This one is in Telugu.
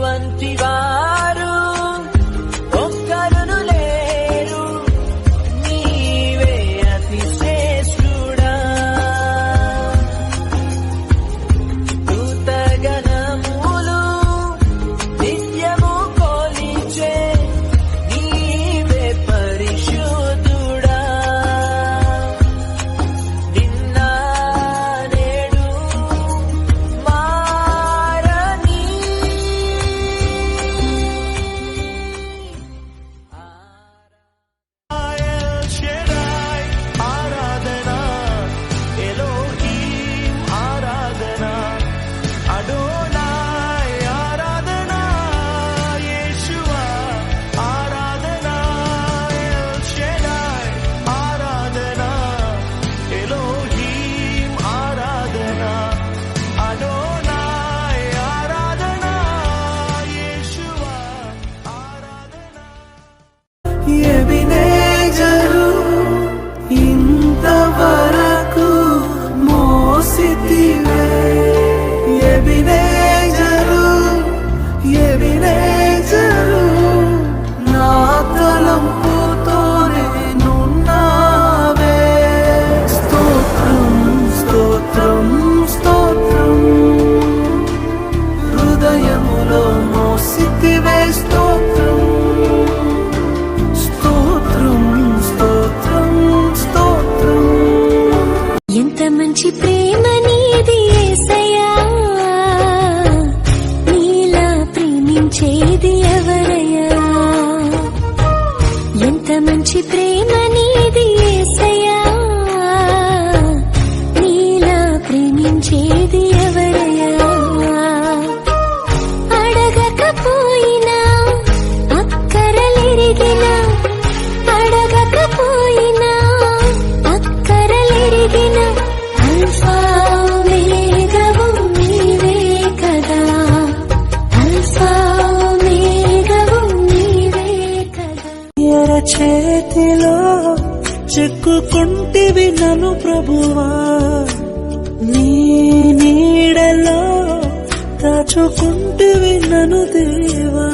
వంటి వారు ఒక్కరును లేరు, నీవే అతి శ్రేష్ఠుడా. దూతగణములు నిత్యము కొలిచే నీవే పరిశుద్ధుడా. నిన్న నేడు మారని ఆరాధన ఎలోహీం ఆరాధన అడోనాయ్ ఆరాధన యేషువా ఆరాధన ఎల్ షెడాయ్ ఆరాధన ఎలోహీం ఆరాధన అడోనాయ్ ఆరాధన యేషువా ఆరాధన. ఎబినేజరు ఇంతవరకు మోసితివే, ఎబినేజరు ఎబినేజరు నా తలంపుతోనే నున్నావే. స్తోత్రం స్తోత్రం స్తోత్రం, హృదయములో మోసితివే స్తోత్రం. స్తోత్రం స్తోత్రం స్తోత్రం. ఎంత మంచి ప్రేమ నీది యేసయ్యా, నీలా ప్రేమించేది ఎవరయ్యా. ఎంత మంచి ప్రేమ నీది యేసయ్యా, నీలా ప్రేమించేది ఎవరయ్యా. అడగకపోయినా అక్కరలెరిగినా, అడగకపోయినా అక్కరలెరిగిన అల్ఫా ఓమేగావు నీవే కదా, అల్ఫా ఓమేగావు నీవే కదా. ఎర చేతిలో చెక్కుకుంటివి నన్ను ప్రభువా, నీ నీడలో దాచుకుంటివి నన్ను దేవా.